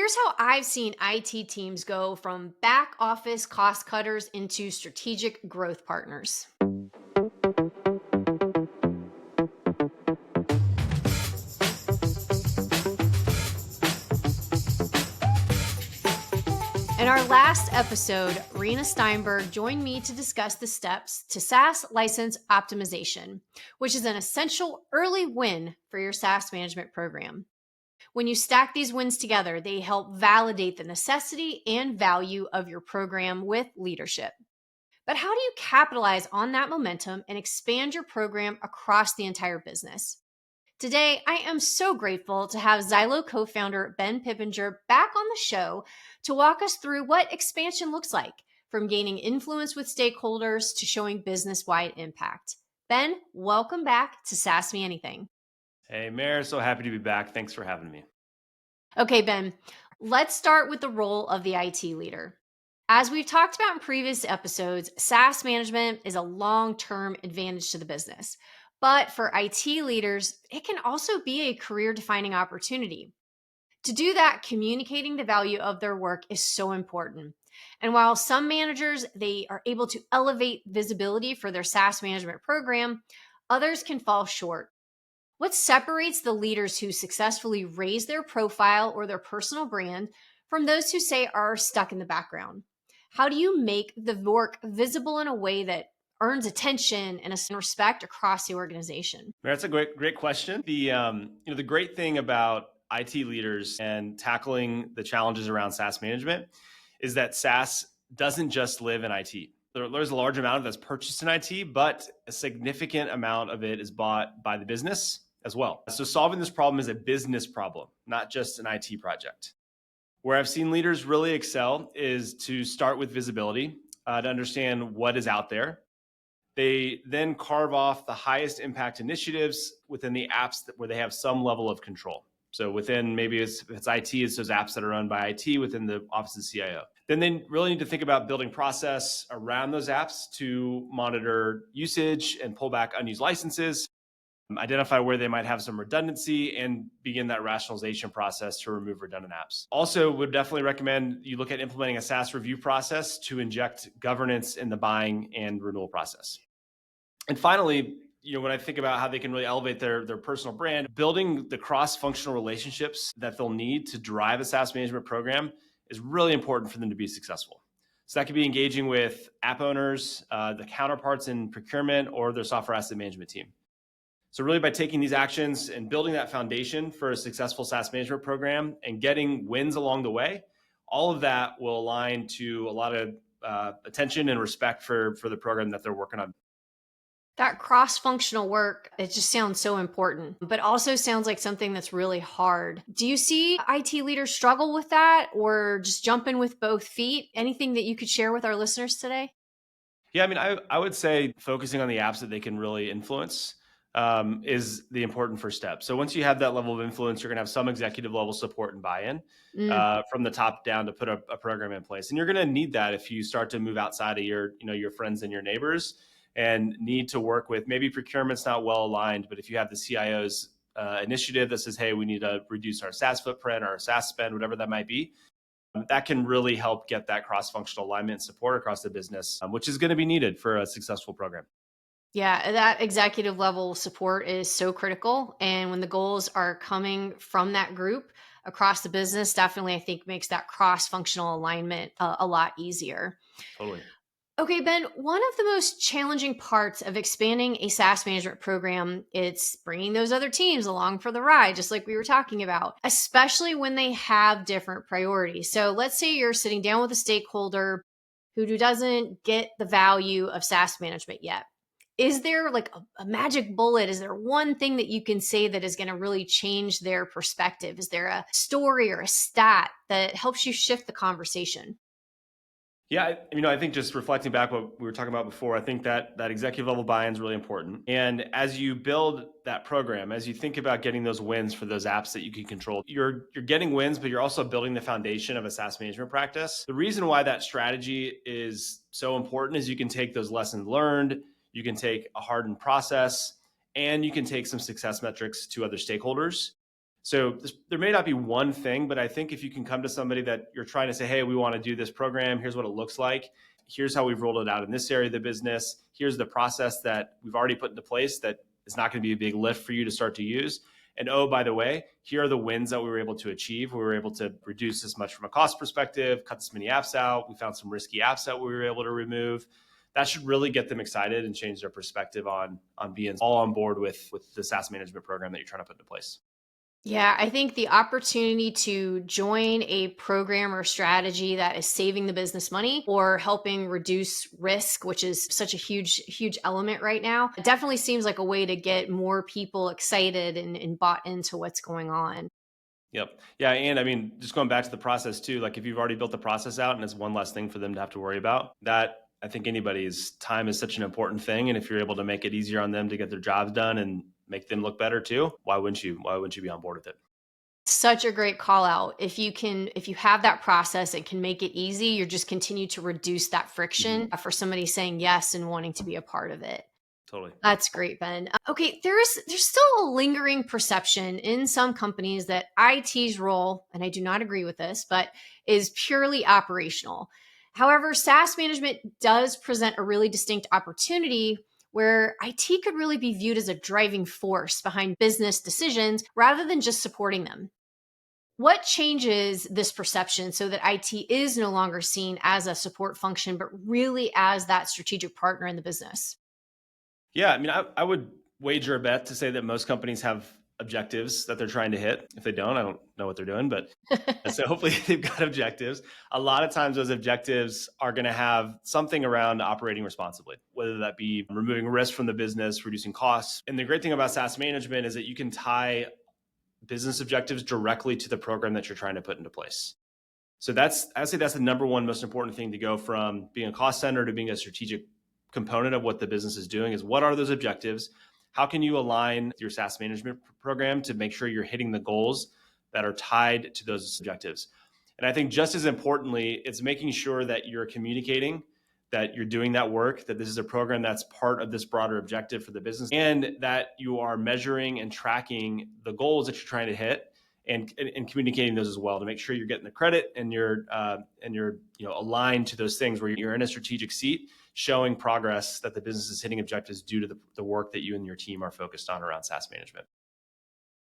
Here's how I've seen IT teams go from back office cost cutters into strategic growth partners. In our last episode, Rena Steinberg joined me to discuss the steps to SaaS license optimization, which is an essential early win for your SaaS management program. When you stack these wins together, they help validate the necessity and value of your program with leadership. But how do you capitalize on that momentum and expand your program across the entire business? Today, I am so grateful to have Zylo co-founder Ben Pippenger back on the show to walk us through what expansion looks like, from gaining influence with stakeholders to showing business-wide impact. Ben, welcome back to SaaSMe Anything. Hey, Mayor, so happy to be back. Thanks for having me. Okay, Ben, let's start with the role of the IT leader. As we've talked about in previous episodes, SaaS management is a long-term advantage to the business. But for IT leaders, it can also be a career-defining opportunity. To do that, communicating the value of their work is so important. And while some managers, they are able to elevate visibility for their SaaS management program, others can fall short. What separates the leaders who successfully raise their profile or their personal brand from those who say are stuck in the background? How do you make the work visible in a way that earns attention and respect across the organization? Mayor, that's a great question. The great thing about IT leaders and tackling the challenges around SaaS management is that SaaS doesn't just live in IT. There's a large amount of that's purchased in IT, but a significant amount of it is bought by the business as well. So solving this problem is a business problem, not just an IT project. Where I've seen leaders really excel is to start with visibility, to understand what is out there. They then carve off the highest impact initiatives within the apps where they have some level of control. So within, maybe if it's IT, it's those apps that are run by IT within the office of the CIO. Then they really need to think about building process around those apps to monitor usage and pull back unused licenses, identify where they might have some redundancy, and begin that rationalization process to remove redundant apps. Also, would definitely recommend you look at implementing a SaaS review process to inject governance in the buying and renewal process. And finally, when I think about how they can really elevate their personal brand, building the cross-functional relationships that they'll need to drive a SaaS management program is really important for them to be successful. So that could be engaging with app owners, the counterparts in procurement, or their software asset management team. So really, by taking these actions and building that foundation for a successful SaaS management program and getting wins along the way, all of that will align to a lot of attention and respect for the program that they're working on. That cross-functional work, it just sounds so important, but also sounds like something that's really hard. Do you see IT leaders struggle with that, or just jump in with both feet? Anything that you could share with our listeners today? Yeah, I would say focusing on the apps that they can really influence is the important first step. So once you have that level of influence, you're going to have some executive level support and buy-in from the top down to put a program in place. And you're going to need that if you start to move outside of your friends and your neighbors, and need to work with, maybe procurement's not well aligned, but if you have the CIO's initiative that says, hey, we need to reduce our SaaS footprint or our SaaS spend, whatever that might be, that can really help get that cross-functional alignment and support across the business, which is going to be needed for a successful program. Yeah, that executive level support is so critical. And when the goals are coming from that group across the business, definitely, I think, makes that cross-functional alignment a lot easier. Totally. Okay, Ben, one of the most challenging parts of expanding a SaaS management program, it's bringing those other teams along for the ride, just like we were talking about, especially when they have different priorities. So let's say you're sitting down with a stakeholder who doesn't get the value of SaaS management yet. Is there like a magic bullet? Is there one thing that you can say that is going to really change their perspective? Is there a story or a stat that helps you shift the conversation? Yeah, I think just reflecting back what we were talking about before, I think that executive level buy-in is really important. And as you build that program, as you think about getting those wins for those apps that you can control, you're getting wins, but you're also building the foundation of a SaaS management practice. The reason why that strategy is so important is you can take those lessons learned, you can take a hardened process, and you can take some success metrics to other stakeholders. So there may not be one thing, but I think if you can come to somebody that you're trying to say, hey, we want to do this program, here's what it looks like. Here's how we've rolled it out in this area of the business. Here's the process that we've already put into place that is not going to be a big lift for you to start to use. And oh, by the way, here are the wins that we were able to achieve. We were able to reduce this much from a cost perspective, cut this many apps out. We found some risky apps that we were able to remove. That should really get them excited and change their perspective on being all on board with the SaaS management program that you're trying to put into place. Yeah, I think the opportunity to join a program or strategy that is saving the business money or helping reduce risk, which is such a huge element right now, it definitely seems like a way to get more people excited and bought into what's going on. Yep. Yeah. And I mean, just going back to the process too, like if you've already built the process out and it's one less thing for them to have to worry about, that I think anybody's time is such an important thing. And if you're able to make it easier on them to get their jobs done and make them look better too, why wouldn't you? Why wouldn't you be on board with it? Such a great call out. If you have that process and can make it easy, you're just continue to reduce that friction Mhm. for somebody saying yes and wanting to be a part of it. Totally. That's great, Ben. Okay, there's still a lingering perception in some companies that IT's role, and I do not agree with this, but is purely operational. However, SaaS management does present a really distinct opportunity where IT could really be viewed as a driving force behind business decisions rather than just supporting them. What changes this perception so that IT is no longer seen as a support function, but really as that strategic partner in the business? Yeah, I mean, I would wager a bet to say that most companies have objectives that they're trying to hit. If they don't, I don't know what they're doing, but so hopefully they've got objectives. A lot of times those objectives are going to have something around operating responsibly, whether that be removing risk from the business, reducing costs. And the great thing about SaaS management is that you can tie business objectives directly to the program that you're trying to put into place. So I'd say that's the number one most important thing to go from being a cost center to being a strategic component of what the business is doing is what are those objectives? How can you align your SaaS management program to make sure you're hitting the goals that are tied to those objectives? And I think just as importantly, it's making sure that you're communicating that you're doing that work, that this is a program that's part of this broader objective for the business, and that you are measuring and tracking the goals that you're trying to hit and communicating those as well to make sure you're getting the credit and you're aligned to those things where you're in a strategic seat showing progress that the business is hitting objectives due to the work that you and your team are focused on around SaaS management.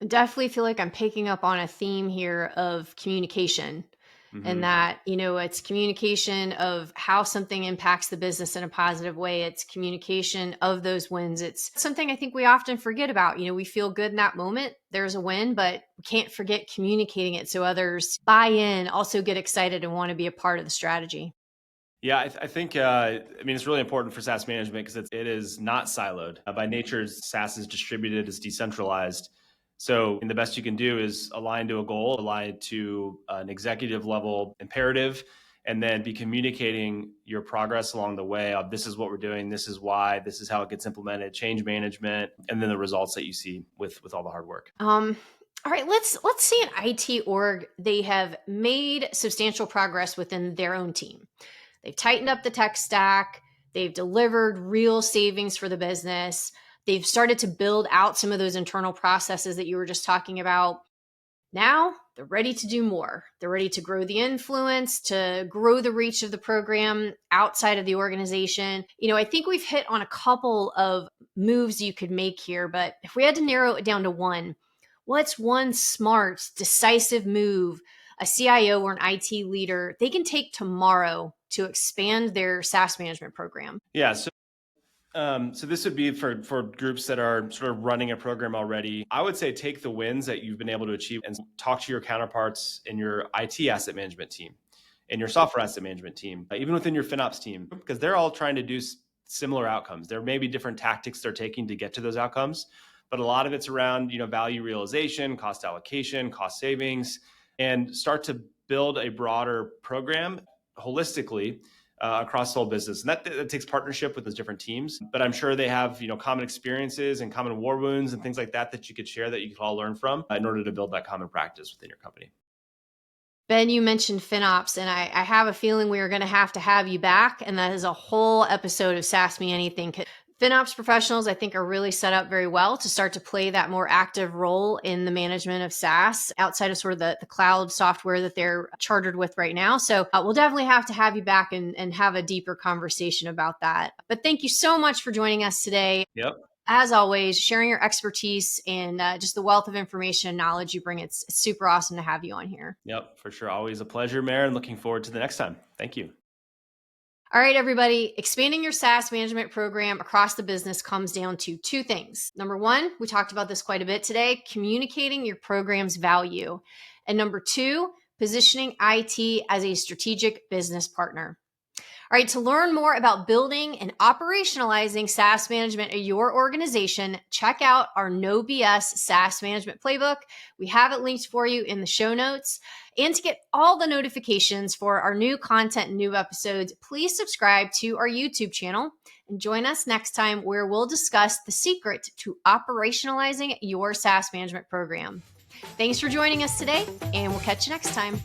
Definitely feel like I'm picking up on a theme here of communication and Hmm. that, it's communication of how something impacts the business in a positive way. It's communication of those wins. It's something I think we often forget about. We feel good in that moment. There's a win, but we can't forget communicating it so others buy in, also get excited and want to be a part of the strategy. Yeah, I think I mean it's really important for SaaS management because it is not siloed. By nature, SaaS is distributed, is decentralized. So, and the best you can do is align to a goal, align to an executive level imperative, and then be communicating your progress along the way of this is what we're doing, this is why, this is how it gets implemented, change management, and then the results that you see with all the hard work. Um, all right, let's see an IT org. They have made substantial progress within their own team. They've tightened up the tech stack. They've delivered real savings for the business. They've started to build out some of those internal processes that you were just talking about. Now they're ready to do more. They're ready to grow the influence, to grow the reach of the program outside of the organization. I think we've hit on a couple of moves you could make here, but if we had to narrow it down to one, what's one smart, decisive move a CIO or an IT leader they can take tomorrow to expand their SaaS management program? Yeah, so this would be for groups that are sort of running a program already. I would say take the wins that you've been able to achieve and talk to your counterparts in your IT asset management team, in your software asset management team, even within your FinOps team, because they're all trying to do similar outcomes. There may be different tactics they're taking to get to those outcomes, but a lot of it's around value realization, cost allocation, cost savings, and start to build a broader program holistically across the whole business. And that takes partnership with those different teams. But I'm sure they have common experiences and common war wounds and things like that that you could share that you could all learn from in order to build that common practice within your company. Ben, you mentioned FinOps, and I have a feeling we are going to have you back. And that is a whole episode of SaaSMe Anything. FinOps professionals, I think, are really set up very well to start to play that more active role in the management of SaaS outside of sort of the cloud software that they're chartered with right now. So we'll definitely have to have you back and have a deeper conversation about that. But thank you so much for joining us today. Yep. As always, sharing your expertise and just the wealth of information and knowledge you bring. It's super awesome to have you on here. Yep, for sure. Always a pleasure, Mare, and looking forward to the next time. Thank you. All right, everybody, expanding your SaaS management program across the business comes down to two things. Number one, we talked about this quite a bit today, communicating your program's value. And number two, positioning IT as a strategic business partner. All right, to learn more about building and operationalizing SaaS management at your organization, check out our No BS SaaS Management Playbook. We have it linked for you in the show notes. And to get all the notifications for our new content and new episodes, please subscribe to our YouTube channel and join us next time where we'll discuss the secret to operationalizing your SaaS management program. Thanks for joining us today, and we'll catch you next time.